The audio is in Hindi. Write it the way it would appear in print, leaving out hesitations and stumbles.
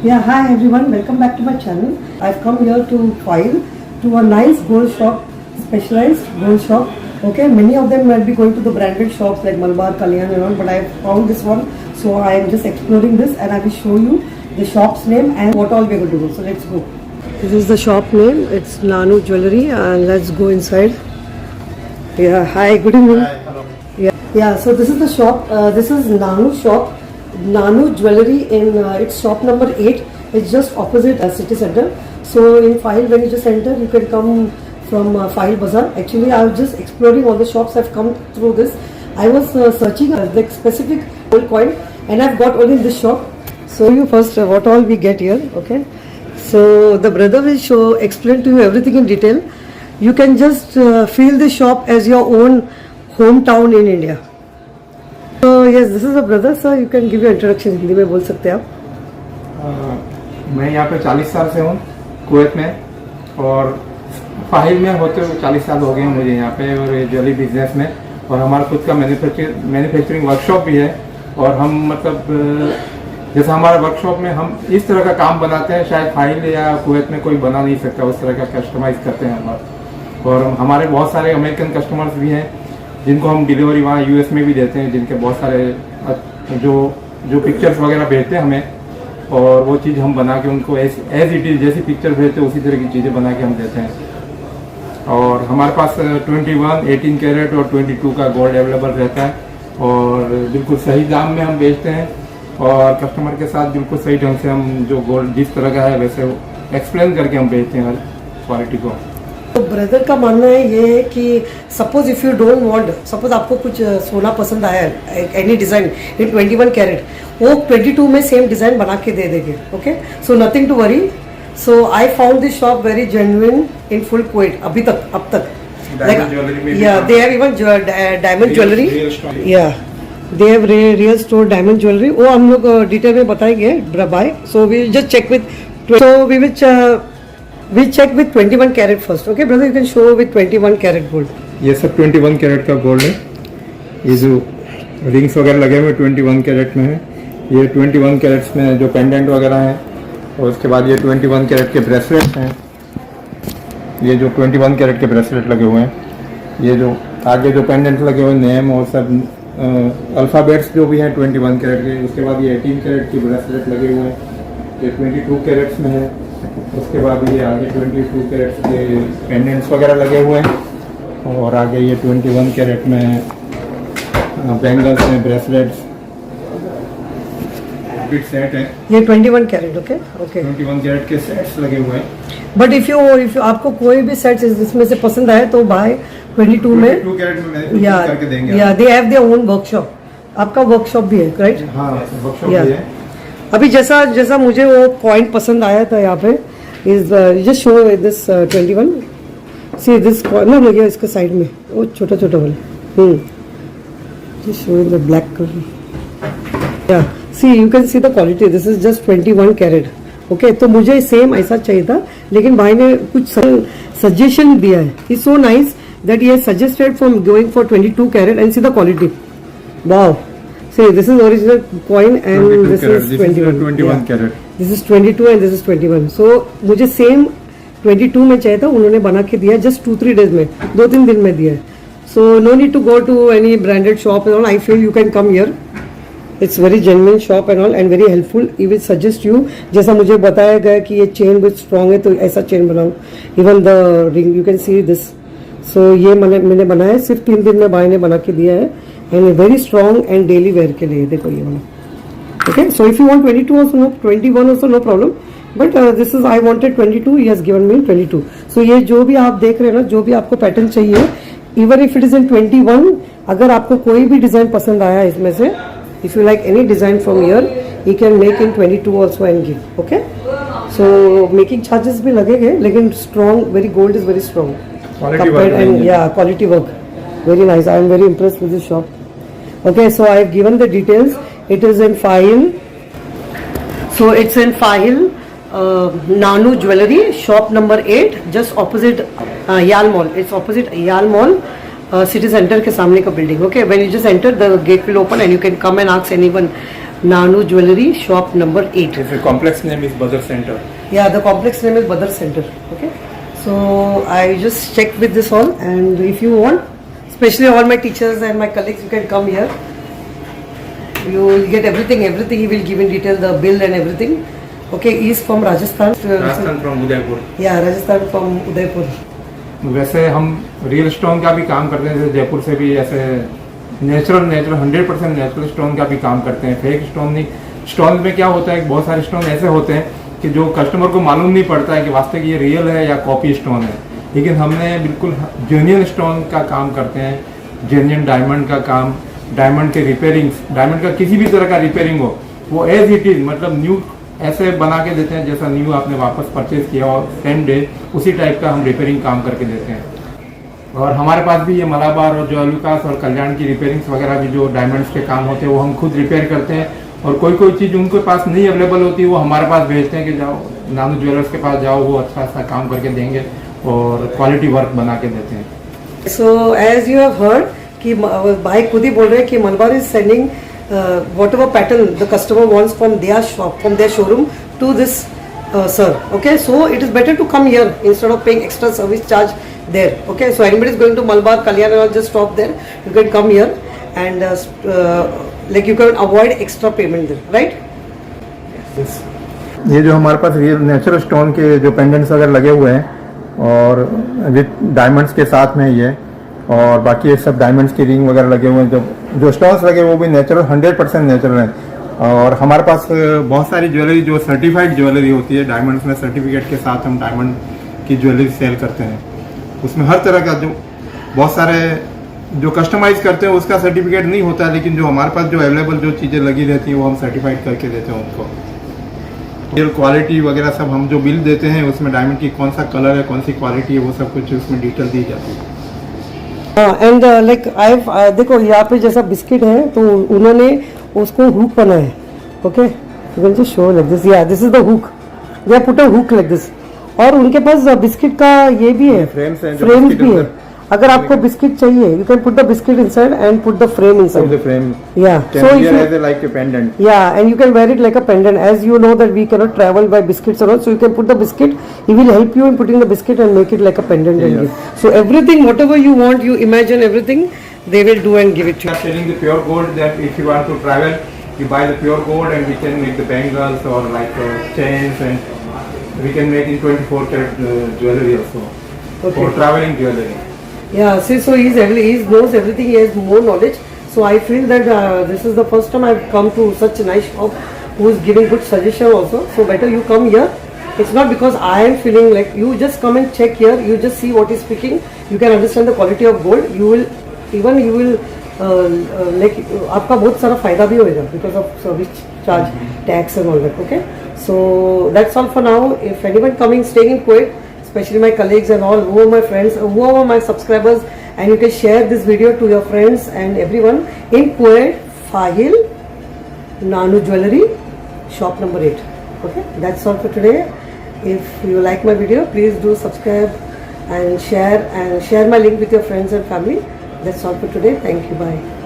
Yeah, hi everyone, welcome back to my channel. I've come here to file to a nice gold shop, specialized gold shop. Okay, many of them might be going to the branded shops like Malabar, Kalyan and all, but I found this one, so I am just exploring this and I will show you the shop's name and what all we're going to do. So let's go. This is the shop name, it's Nanu Jewelry, and let's go inside. Yeah, hi, good evening. Hi, hello. Yeah, so this is the shop, this is Nanu shop. Nanu Jewelry in it's shop number 8. It's just opposite city center. So in File, when you just enter, you can come from File Bazaar. Actually, I was just exploring all the shops. I've come through this. I was searching like specific gold coin, and I've got only this shop. So you first what all we get here. Okay. So the brother will explain to you everything in detail. You can just feel the shop as your own hometown in India. So yes, this is a brother, sir. You can give your introduction. Hindi में बोल सकते हैं आप. मैं यहाँ पे 40 साल से हूँ कुवैत में, और फाहिल में होते हुए 40 साल हो गए हैं मुझे यहाँ पे, और ज्वेलरी बिजनेस में. और हमारा खुद का मैन्युफैक्चरिंग वर्कशॉप भी है. और हम मतलब जैसा हमारा वर्कशॉप में हम इस तरह का काम बनाते हैं, शायद फाहिल या कुवैत में कोई बना नहीं सकता. उस तरह का कस्टमाइज करते हैं हम. और हमारे बहुत सारे अमेरिकन कस्टमर्स भी हैं जिनको हम डिलीवरी वहाँ यूएस में भी देते हैं, जिनके बहुत सारे जो पिक्चर्स वगैरह भेजते हैं हमें, और वो चीज़ हम बना के उनको एज इट इज़ जैसी पिक्चर भेजते हैं उसी तरह की चीज़ें बना के हम देते हैं. और हमारे पास 21, 18 कैरेट और 22 का गोल्ड अवेलेबल रहता है, और बिल्कुल सही दाम में हम बेचते हैं. और कस्टमर के साथ बिल्कुल सही ढंग से हम जो गोल्ड जिस तरह का है वैसे एक्सप्लेन करके हम बेचते हैं हर क्वालिटी को. तो ब्रदर का मानना है ये है कि suppose if you don't want, suppose आपको कुछ सोना पसंद आया है, एनी डिज़ाइन इन 21 कैरेट, वो 22 में सेम डिज़ाइन बना के दे देंगे. Okay, so nothing to worry. So I found this shop very genuine in full Kuwait अभी तक, अब तक. Yeah they have even diamond jewellery. Yeah they have real store diamond jewellery. वो हम लोग डिटेल में बताएंगे bye. So we just check with, so we will we check with 21 carat first. Okay brother, you can show with 21 carat gold. ये सब 21 कैरेट का गोल्ड है. ये जो रिंग्स वगैरह लगे हुए 21 कैरेट में है. ये 21 कैरेट्स में जो पेंडेंट वगैरह हैं, और उसके बाद ये 21 कैरेट के ब्रेसलेट्स हैं. ये जो 21 कैरेट के ब्रेसलेट लगे हुए हैं, ये जो आगे जो पेंडेंट लगे हुए नेम और सब अल्फ़ाबेट्स जो भी हैं 21 कैरेट के. उसके बाद ये 18 कैरेट की ब्रेसलेट लगे हुए हैं, ये 22 कैरेट्स में है. उसके बाद ये आगे 22 कैरेट्स के पेंडेंट्स वगैरह लगे हुए हैं, और आगे ये 21 कैरेट में बैंगल्स में ब्रेसलेट्स सेट है. ये 21 कैरेट. ओके ओके, 21 कैरेट के सेट्स लगे हुए हैं. बट इफ यू आपको कोई भी सेट इसमें से पसंद आए तो बाय 22 में 22 कैरेट में करके देंगे. या they have their own workshop. आपका वर्कशॉप भी है राइट? हाँ, वर्कशॉप भी है. अभी जैसा मुझे वो पॉइंट पसंद आया था यहाँ पे, is just show this 21. See this corner लगे इसके साइड में, वो छोटा छोटा वाला. Just show the black colour. Yeah see you can see the quality. This is just 21 carat. Okay, तो मुझे सेम ऐसा चाहिए था, लेकिन भाई ने कुछ सजेशन दिया है. Is so nice that he has suggested from going for 22 carrot and C the quality. Wow. See, this is original coin and this is 21 carat. This is 22 and this is 21. So मुझे सेम 22 में चाहिए था, उन्होंने बना के दिया जस्ट 2-3 डेज में, 2-3 दिन में दिया है. So no need to go to any branded shop and all. I feel you can come here. It's very genuine shop and all and very helpful. He will suggest you. जैसा मुझे बताया गया कि ये चेन बहुत स्ट्रॉन्ग है तो ऐसा चेन बनाओ. Even the ring you can see this. So ये मैंने बनाया, सिर्फ 3 दिन में भाई ने बना के दिया है. And very strong and daily wear के लिए. देखो ये वाला. Okay, so if you want 22 also no, 21 also no problem, but this is I wanted 22. He has given me 22. So ये जो भी आप देख रहे हैं ना, जो भी आपको पैटर्न चाहिए, even if it is in 21, अगर आपको कोई भी डिजाइन पसंद आया इसमें से, if you like any design from here, you can make in 22 also and give. Okay, so making charges भी लगेंगे, लेकिन strong, very gold is very strong compared, and yeah, quality work, very nice. I am very impressed with this shop. Okay, so I have given the details. It is in File. So it's in File, Nanu Jewelry, shop number 8, just opposite Yal Mall. It's opposite Yal Mall, city centre के सामने का building. Okay, when you just enter the gate will open and you can come and ask anyone Nanu Jewelry, shop number 8. The complex name is Badr Center. Yeah, the complex name is Badr Center. Okay, so I just checked with this all, and if you want, especially all my teachers and my colleagues, you can come here. You will get everything. He will give in detail the bill and everything. Okay, he is from Rajasthan. Rajasthan from Udaipur. Yeah, Rajasthan from Udaipur. वैसे हम रियल स्टोन का भी काम करते हैं, जैसे जयपुर से भी ऐसे नेचुरल 100% नेचुरल स्टोन का भी काम करते हैं, फेक स्टोन नहीं. स्टोन में क्या होता है कि बहुत सारे स्टोन ऐसे होते हैं कि जो कस्टमर को मालूम नहीं पड़ता है कि वास्तविक ये रियल है या कॉपी स्टोन है. लेकिन हमने बिल्कुल जेन्युइन स्टोन का काम करते हैं, जेन्युइन डायमंड का काम, डायमंड के रिपेयरिंग्स, डायमंड का किसी भी तरह का रिपेयरिंग हो वो एज इट इज, मतलब न्यू ऐसे बना के देते हैं जैसा न्यू आपने वापस परचेज किया और सेम डे उसी टाइप का हम रिपेयरिंग काम करके देते हैं. और हमारे पास भी ये मलाबार और जो लुकास और कल्याण की रिपेयरिंग्स वगैरह भी जो डायमंड्स के काम होते हैं वो हम खुद रिपेयर करते हैं. और कोई चीज़ उनके पास नहीं अवेलेबल होती वो हमारे पास भेजते हैं कि जाओ नानू ज्वेलर्स के पास जाओ, वो अच्छा काम करके देंगे और क्वालिटी वर्क बना के देते हैं. So as you have heard कि भाई खुद ही बोल रहे हैं कि Malabar is sending whatever pattern the customer wants from their shop, from their showroom to this sir. Okay, so it is better to come here instead of paying extra service charge there. Okay, so anybody is going to Malabar, Kalyan, or just stop there. You can come here and like you can avoid extra payment there, right? ये जो हमारे पास रियल नेचुरल स्टोन के जो पेंडेंट्स वगैरह लगे हुए हैं और विद डायमंड्स के साथ में ये, और बाकी ये सब डायमंड्स की रिंग वगैरह लगे हुए हैं, जो स्टोन्स लगे वो भी नेचुरल 100% नेचुरल हैं. और हमारे पास बहुत सारी ज्वेलरी जो सर्टिफाइड ज्वेलरी होती है, डायमंड्स में सर्टिफिकेट के साथ हम डायमंड की ज्वेलरी सेल करते हैं. उसमें हर तरह का जो बहुत सारे जो कस्टमाइज करते हैं उसका सर्टिफिकेट नहीं होता है, लेकिन जो हमारे पास जो अवेलेबल जो चीज़ें लगी रहती हैं वो हम सर्टिफाइड करके देते हैं उनको. क्वालिटी वगैरह सब हम जो बिल देते हैं उसमें डायमंड की कौन सा कलर है, कौन सी क्वालिटी है, वो सब कुछ उसमें डिटेल दी जाती है. एंड लाइक आई देखो यहाँ पे जैसा बिस्किट है तो उन्होंने उसको हुक बनाया है. Okay, you can just show like this. Yeah this is the hook, they put a hook like this. और उनके पास बिस्किट का ये भी है, फ्रेम्स भी है. अगर आपको बिस्किट चाहिए you can put the biscuit inside and put the frame inside. The frame Yeah, can so if wear you, as a like a pendant. yeah, and you can wear it like a pendant. As you know that we cannot travel by biscuits or all, so you can put the biscuit. He will help you in putting the biscuit and make it like a pendant and Yes. give. So everything, whatever you want, you imagine everything, they will do and give it to We you. are selling the pure gold, that if you want to travel, you buy the pure gold and we can make the bangles or like chains, and we can make in 24 karat jewelry also. Okay. For traveling jewelry. Yeah, see, so he knows everything. He has more knowledge. So I feel that this is the first time I've come to such a nice shop who is giving good suggestion also. So better you come here. It's not because I am feeling like, you just come and check here. You just see what is speaking. You can understand the quality of gold. You will like आपका बहुत सारा फायदा भी होगा because of service charge, tax and all that. Okay, so that's all for now. If anyone coming staying in Kuwait, especially my colleagues and all, who are my friends, who are my subscribers, and you can share this video to your friends and everyone in Kuwait, Fahil, Nanu Jewelry, shop number 8. Okay, that's all for today. If you like my video, please do subscribe and share my link with your friends and family. That's all for today. Thank you. Bye.